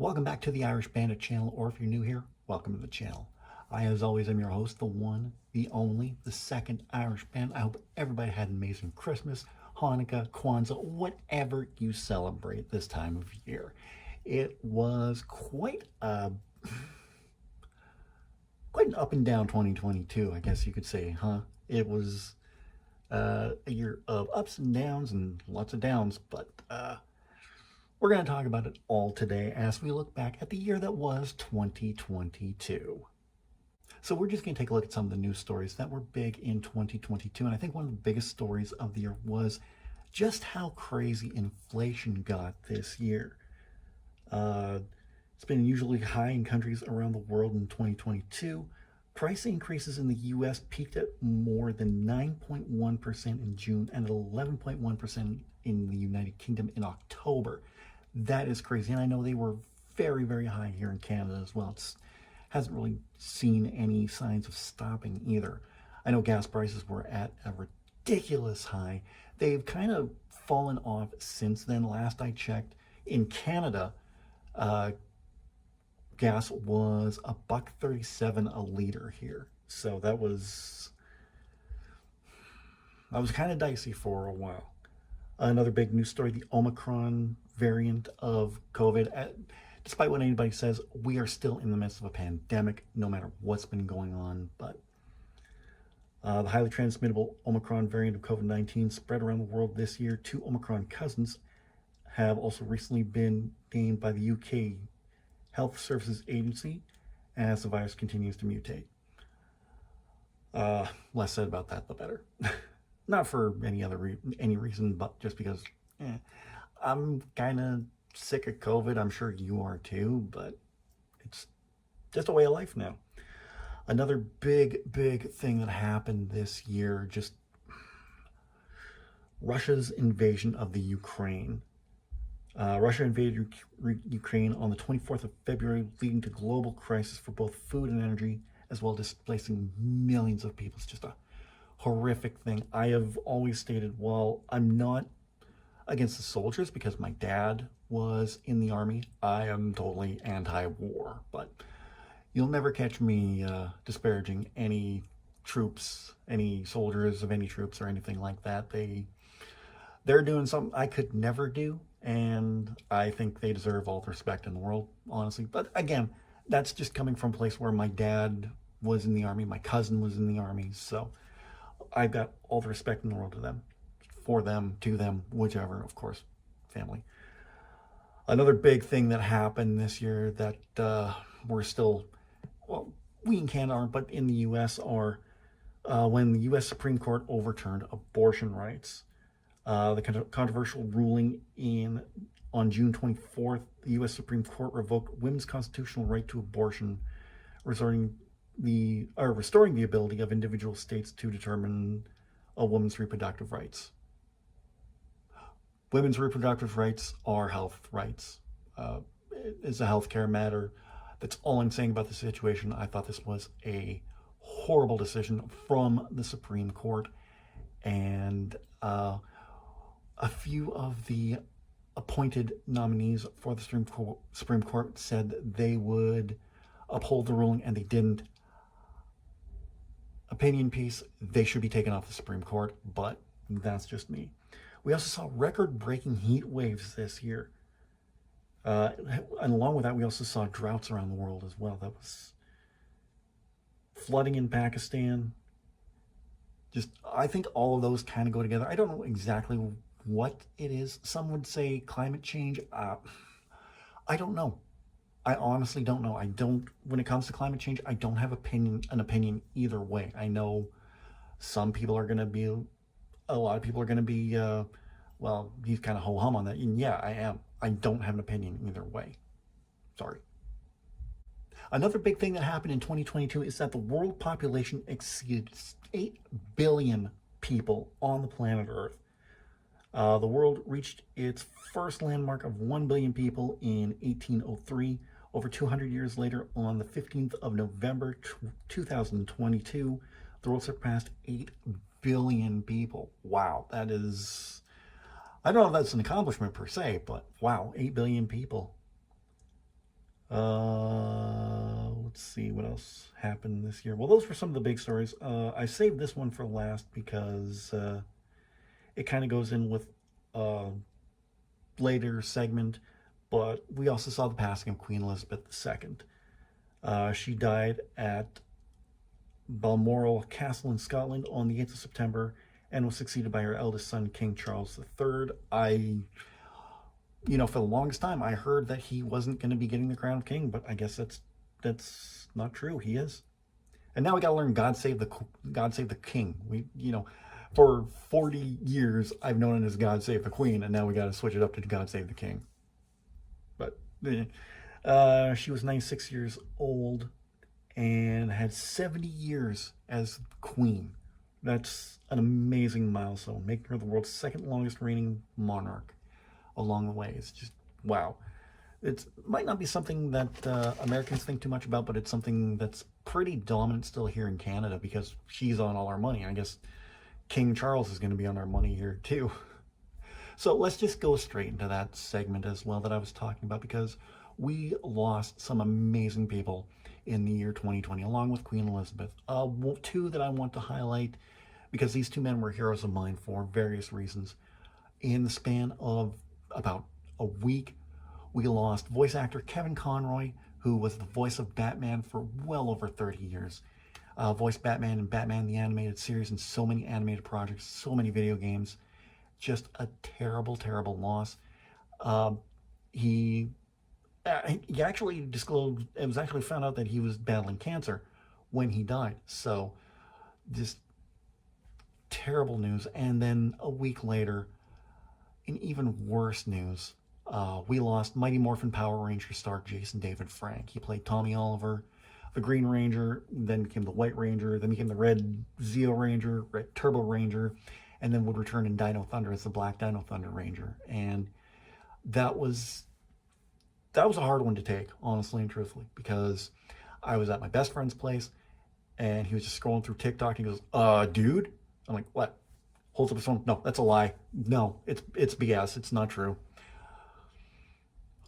Welcome back to the Irish Bandit channel, or if you're new here, welcome to the channel. I, as always, am your host, the one, the only, the second Irish Bandit. I hope everybody had an amazing Christmas, Hanukkah, Kwanzaa, whatever you celebrate this time of year. It was quite an up and down 2022, I guess you could say, huh? It was a year of ups and downs and lots of downs, but we're going to talk about it all today as we look back at the year that was 2022. So we're just going to take a look at some of the news stories that were big in 2022. And I think one of the biggest stories of the year was just how crazy inflation got this year. It's been unusually high in countries around the world in 2022. Price increases in the U.S. peaked at more than 9.1% in June and 11.1% in the United Kingdom in October. That is crazy. And I know they were very, very high here in Canada as well. It hasn't really seen any signs of stopping either. I know gas prices were at a ridiculous high. They've kind of fallen off since then. Last I checked, in Canada, gas was $1.37 a liter here. So that was kind of dicey for a while. Another big news story, the Omicron variant of COVID. Despite what anybody says, we are still in the midst of a pandemic, no matter what's been going on. But the highly transmittable Omicron variant of COVID-19 spread around the world this year. Two Omicron cousins have also recently been named by the UK Health Services Agency as the virus continues to mutate. Less said about that, the better. Not for any reason, but just because I'm kind of sick of COVID. I'm sure you are too, but it's just a way of life now. Another big thing that happened this year, just Russia's invasion of the Ukraine. Russia invaded Ukraine on the 24th of February, leading to global crisis for both food and energy, as well as displacing millions of people. It's just a horrific thing. I have always stated, while I'm not against the soldiers because my dad was in the army, I am totally anti-war, but you'll never catch me disparaging any troops, any soldiers of any troops or anything like that. They're doing something I could never do, and I think they deserve all the respect in the world, honestly. But again, that's just coming from a place where my dad was in the army, my cousin was in the army, so I've got all the respect in the world to them, for them, to them, whichever, of course, family. Another big thing that happened this year that we're still, well, we in Canada aren't, but in the U.S. are, when the U.S. Supreme Court overturned abortion rights. The controversial ruling on June 24th, the U.S. Supreme Court revoked women's constitutional right to abortion, restoring the ability of individual states to determine a woman's reproductive rights. Women's reproductive rights are health rights. It's a healthcare matter. That's all I'm saying about the situation. I thought this was a horrible decision from the Supreme Court, and a few of the appointed nominees for the Supreme Court said they would uphold the ruling, and they didn't. Opinion piece, they should be taken off the Supreme Court, but that's just me. We also saw record-breaking heat waves this year. And along with that, we also saw droughts around the world as well. That was flooding in Pakistan. I think all of those kind of go together. I don't know exactly what it is. Some would say climate change. I don't know. I honestly don't know. When it comes to climate change, I don't have an opinion either way. I know a lot of people are going to be, well, he's kind of ho-hum on that. And yeah, I am. I don't have an opinion either way. Sorry. Another big thing that happened in 2022 is that the world population exceeded 8 billion people on the planet Earth. The world reached its first landmark of 1 billion people in 1803. Over 200 years later, on the 15th of November 2022, the world surpassed 8 billion people. Wow, that is, I don't know if that's an accomplishment per se, but wow, 8 billion people. Let's see what else happened this year. Well, those were some of the big stories. I saved this one for last because it kind of goes in with a later segment, but we also saw the passing of Queen Elizabeth II. She died at Balmoral Castle in Scotland on the 8th of September and was succeeded by her eldest son, King Charles III. For the longest time, I heard that he wasn't going to be getting the crown of king, but I guess that's not true. He is. And now we got to learn God Save the King. For 40 years I've known it as God Save the Queen, and now we got to switch it up to God Save the King. But she was 96 years old and had 70 years as queen. That's an amazing milestone, making her the world's second longest reigning monarch along the way. It's just wow. It might not be something that Americans think too much about, but it's something that's pretty dominant still here in Canada because she's on all our money. I guess King Charles is going to be on our money here too. So let's just go straight into that segment as well that I was talking about, because we lost some amazing people in the year 2020, along with Queen Elizabeth. Two that I want to highlight, because these two men were heroes of mine for various reasons. In the span of about a week, we lost voice actor Kevin Conroy, who was the voice of Batman for well over 30 years. Voiced Batman in Batman the Animated Series and so many animated projects, so many video games. Just a terrible, terrible loss. He actually disclosed, it was actually found out that he was battling cancer when he died. So just terrible news. And then a week later, in even worse news, we lost Mighty Morphin Power Ranger star Jason David Frank. He played Tommy Oliver, the Green Ranger, then became the White Ranger, then became the Red Zeo Ranger, Red Turbo Ranger, and then would return in Dino Thunder as the Black Dino Thunder Ranger. And that was a hard one to take, honestly and truthfully, because I was at my best friend's place and he was just scrolling through TikTok and he goes, dude? I'm like, what? Holds up his phone. No, that's a lie. No, it's BS. It's not true.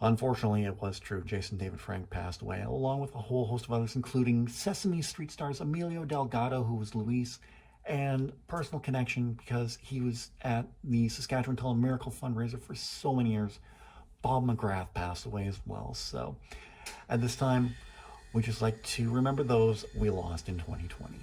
Unfortunately, it was true. Jason David Frank passed away, along with a whole host of others, including Sesame Street stars Emilio Delgado, who was Luis, and personal connection because he was at the Saskatchewan Telemiracle fundraiser for so many years. Bob McGrath passed away as well. So at this time, we just like to remember those we lost in 2020.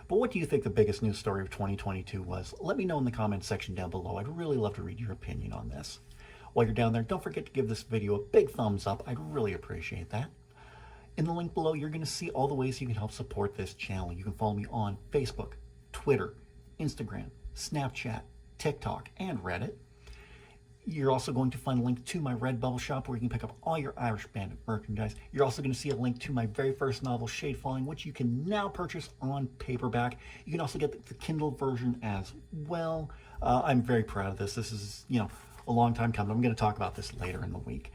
But what do you think the biggest news story of 2022 was? Let me know in the comments section down below. I'd really love to read your opinion on this. While you're down there, don't forget to give this video a big thumbs up. I'd really appreciate that. In the link below, you're going to see all the ways you can help support this channel. You can follow me on Facebook, Twitter, Instagram, Snapchat, TikTok, and Reddit. You're also going to find a link to my Redbubble shop where you can pick up all your Irish Bandit merchandise. You're also going to see a link to my very first novel, Shade Falling, which you can now purchase on paperback. You can also get the Kindle version as well. I'm very proud of this. This is, a long time coming. I'm going to talk about this later in the week.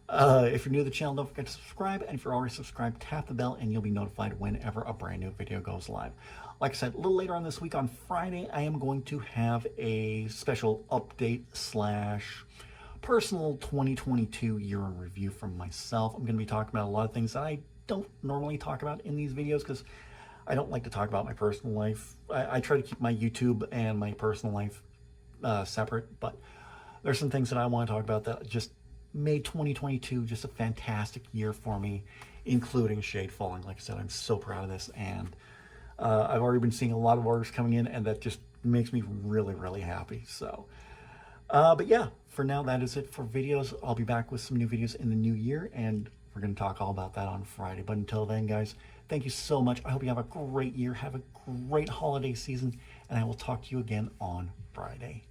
If you're new to the channel, don't forget to subscribe. And if you're already subscribed, tap the bell and you'll be notified whenever a brand new video goes live. Like I said, a little later on this week on Friday, I am going to have a special update / personal 2022 year in review from myself. I'm going to be talking about a lot of things that I don't normally talk about in these videos because I don't like to talk about my personal life. I try to keep my YouTube and my personal life separate, but there's some things that I want to talk about that just made 2022 just a fantastic year for me, including Shade Falling. Like I said, I'm so proud of this, and I've already been seeing a lot of orders coming in, and that just makes me really, really happy. So, but yeah, for now, that is it for videos. I'll be back with some new videos in the new year, and we're going to talk all about that on Friday. But until then, guys, thank you so much. I hope you have a great year, have a great holiday season, and I will talk to you again on Friday.